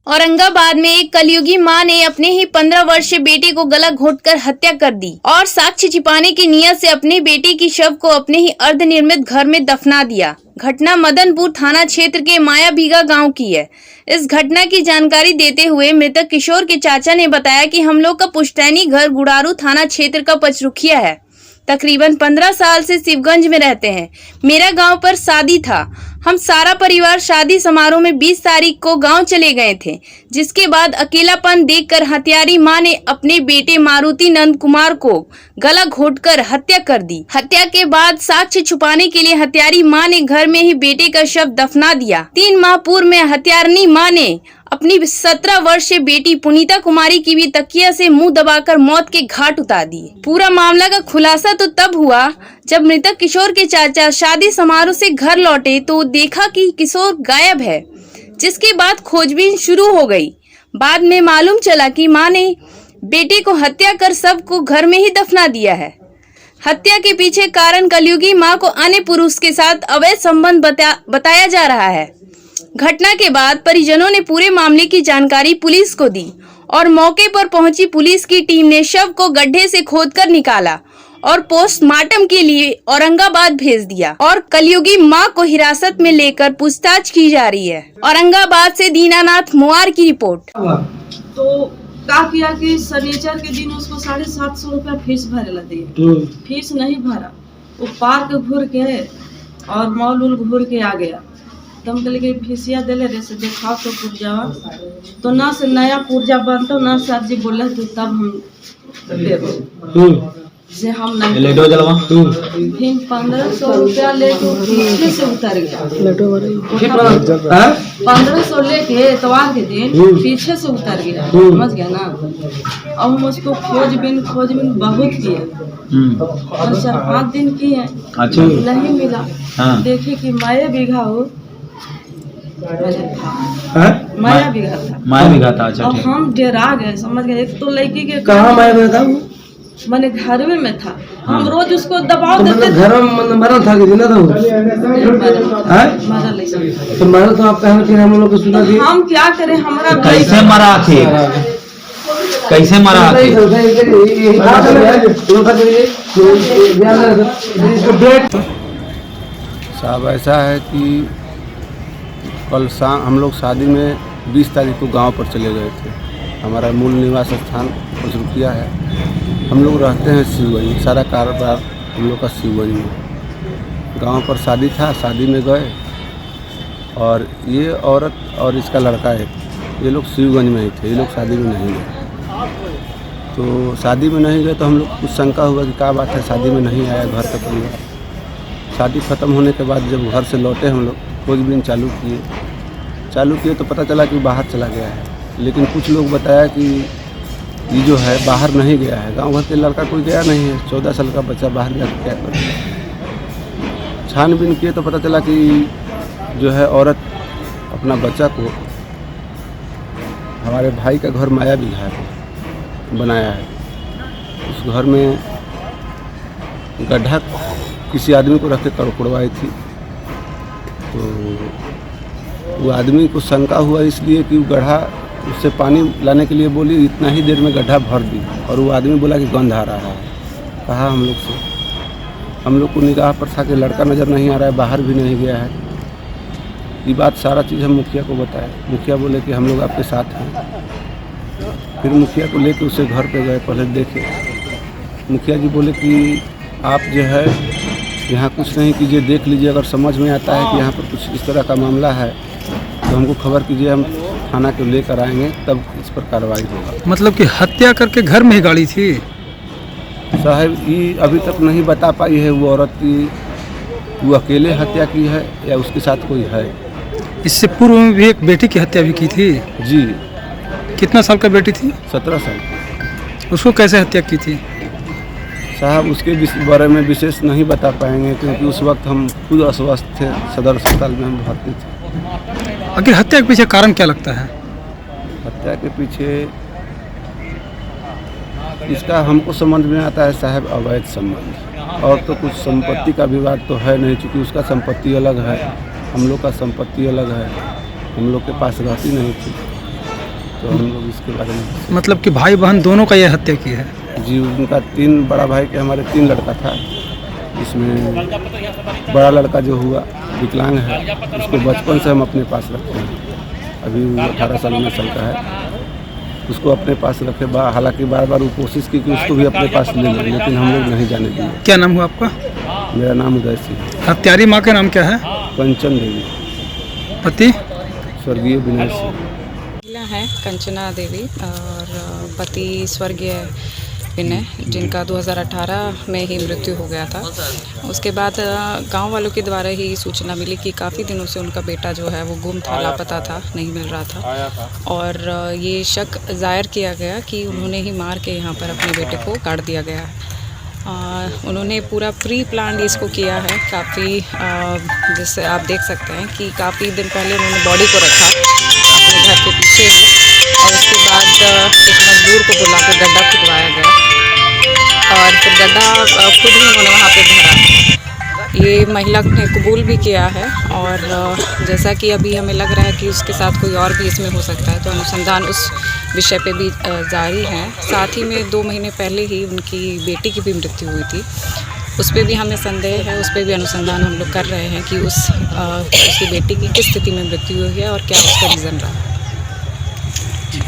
औरंगाबाद में एक कलयुगी मां ने अपने ही 15 वर्षीय बेटे को गला घोंटकर हत्या कर दी और साक्ष्य छिपाने की नीयत से अपने बेटे की शव को अपने ही अर्धनिर्मित घर में दफना दिया। घटना मदनपुर थाना क्षेत्र के मायाबीघा गांव की है। इस घटना की जानकारी देते हुए मृतक किशोर के चाचा ने बताया कि हम लोग का पुश्तैनी घर गुड़ारू थाना क्षेत्र का पचरुखिया है। तकरीबन 15 साल से शिवगंज में रहते हैं। मेरा गांव पर शादी था। हम सारा परिवार शादी समारोह में 20 तारीख को गांव चले गए थे, जिसके बाद अकेलापन देखकर हत्यारी मां ने अपने बेटे मारुति नंद कुमार को गला घोंटकर हत्या कर दी। हत्या के बाद साक्ष्य छुपाने के लिए हत्यारी मां ने घर में ही बेटे का शव दफना दिया। 3 माह पूर्व में हत्यारनी मां ने अपनी 17 वर्षीय बेटी पुनीता कुमारी की भी तकिया से मुंह दबाकर मौत के घाट उतार दिए। पूरा मामला का खुलासा तो तब हुआ जब मृतक किशोर के चाचा शादी समारोह से घर लौटे तो देखा कि किशोर गायब है, जिसके बाद खोजबीन शुरू हो गई। बाद में मालूम चला कि मां ने बेटे को हत्या कर शव को घर में ही दफना दिया है। हत्या के पीछे कारण कलयुगी मां को अन्य पुरुष के साथ अवैध संबंध बताया जा रहा है। घटना के बाद परिजनों ने पूरे मामले की जानकारी पुलिस को दी और मौके पर पहुंची पुलिस की टीम ने शव को गड्ढे से खोदकर निकाला और पोस्टमार्टम के लिए औरंगाबाद भेज दिया और कलयुगी मां को हिरासत में लेकर पूछताछ की जा रही है। औरंगाबाद से दीनानाथ मुआर की रिपोर्ट। तो क्या किया कि शनिचर के दिन उसको 750 रुपया फीस भरे ला दिए। फीस नहीं भरा, वो पार्क घूर के और मॉल उल घूर के आ गया। तो हम कहले फीसिया दिले रे से देखाओ तो पुर्जावा, तो ना से नया पुर्जा बनता ना सर जी बोले तो तब हम देव से हम नहीं फिर 1500 रुपया लेके पीछे से उतर गया। 1500 लेके एतवार के दिन पीछे से उतर गया, समझ गया ना। अब हम उसको खोजबीन बहुत किए और 4-5 दिन किए, नहीं मिला। देखे कि मायाबीघा हो मायाबीघा था। अच्छा, अब हम डरा गए, समझ गए। एक तो लड़की के कहाँ मायाबीघा था, मैंने घर में था। हम रोज उसको दबाव देते थे। घर में मरा था कि ना था वो? तो मरा तो आप कहें कि हम लोग को सुना दिए। हम क्या करें, हमारा कैसे मरा थे, कैसे मरा थे? साहब ऐसा है कि कल शाम हम लोग शादी में 20 तारीख को गांव पर चले गए थे। हमारा मूल निवास स्थान पचरुखिया है। हम लोग रहते हैं शिवगंज, सारा कारोबार हम लोग का शिवगंज में। गांव पर शादी था, शादी में गए और ये औरत और इसका लड़का है, ये लोग शिवगंज में ही थे। ये लोग शादी में नहीं गए। तो शादी में नहीं गए तो हम लोग कुछ शंका हुआ कि क्या बात है, शादी में नहीं आया घर का परिवार। शादी ख़त्म होने के बाद जब घर से लौटे हम लोग खोजबीन चालू किए तो पता चला कि बाहर चला गया है। लेकिन कुछ लोग बताया कि ये जो है बाहर नहीं गया है। गांव भर के लड़का कोई गया नहीं है, 14 साल का बच्चा बाहर जाकर क्या कर। छानबीन किए तो पता चला कि जो है औरत अपना बच्चा को हमारे भाई का घर मायाबीघा बनाया है। उस घर में गड्ढा किसी आदमी को रख के तोड़वाई थी। तो वो आदमी को शंका हुआ इसलिए कि वो गड्ढा उससे पानी लाने के लिए बोली, इतना ही देर में गड्ढा भर दी और वो आदमी बोला कि गंध आ रहा है। कहा हम लोग से, हम लोग को निगाह पर था कि लड़का नज़र नहीं आ रहा है, बाहर भी नहीं गया है। ये बात सारा चीज़ हम मुखिया को बताया। मुखिया बोले कि हम लोग आपके साथ हैं। फिर मुखिया को लेकर उसे घर पे गए, पहले देखे। मुखिया जी बोले कि आप जो है यहाँ कुछ नहीं कीजिए, देख लीजिए, अगर समझ में आता है कि यहाँ पर कुछ इस तरह का मामला है तो हमको खबर कीजिए, हम थाना को लेकर आएंगे, तब इस पर कार्रवाई होगा। मतलब कि हत्या करके घर में ही गाड़ी थी? साहब ये अभी तक नहीं बता पाई है वो औरत की वो अकेले हत्या की है या उसके साथ कोई है। इससे पूर्व में भी एक बेटी की हत्या भी की थी? जी। कितना साल का बेटी थी? 17 साल। उसको कैसे हत्या की थी? साहब उसके बारे में विशेष नहीं बता पाएंगे क्योंकि उस वक्त हम खुद अस्वस्थ थे, सदर अस्पताल में हम भर्ती थे। आखिर हत्या के पीछे कारण क्या लगता है? हत्या के पीछे इसका हमको समझ में आता है साहब अवैध संबंध, और तो कुछ संपत्ति का विवाद तो है नहीं, क्योंकि उसका संपत्ति अलग है, हम लोग का संपत्ति अलग है, हम लोग के पास रहती नहीं थी, तो हम लोग इसके बारे में मतलब कि भाई बहन दोनों का यह हत्या की है? जी, उनका 3 बड़ा भाई के हमारे 3 लड़का था। इसमें बड़ा लड़का जो हुआ विकलांग है, उसको बचपन से हम अपने पास रखते हैं, अभी वो 18 साल 19 साल का है, उसको अपने पास रखे। हालांकि बार बार वो कोशिश की कि उसको भी अपने पास ले लें, लेकिन हम लोग नहीं जाने दिए। क्या नाम हुआ आपका? मेरा नाम उदय सिंह। हत्यारी माँ का नाम क्या है? कंचन देवी। पति? स्वर्गीय विनय सिंह। महिला है कंचना देवी और पति स्वर्गीय विनय, जिनका 2018 में ही मृत्यु हो गया था। उसके बाद गांव वालों के द्वारा ही सूचना मिली कि काफ़ी दिनों से उनका बेटा जो है वो गुम था, लापता था, नहीं मिल रहा था, और ये शक जाहिर किया गया कि उन्होंने ही मार के यहाँ पर अपने बेटे को काट दिया गया है। उन्होंने पूरा प्री प्लान इसको किया है काफ़ी, जिससे आप देख सकते हैं कि काफ़ी दिन पहले उन्होंने बॉडी को रखा अपने घर के पीछे ही, और उसके बाद एक मजदूर को बुला कर गड्ढा खुदवाया गया, और फिर गड्ढा खुद ही उन्होंने वहाँ पे भरा। ये महिला ने कबूल भी किया है, और जैसा कि अभी हमें लग रहा है कि उसके साथ कोई और भी इसमें हो सकता है, तो अनुसंधान उस विषय पे भी जारी है। साथ ही में 2 महीने पहले ही उनकी बेटी की भी मृत्यु हुई थी, उस पर भी हमें संदेह है, उस पर भी अनुसंधान हम लोग कर रहे हैं कि उसकी बेटी की किस स्थिति में मृत्यु हुई है और क्या उसका रीज़न रहा।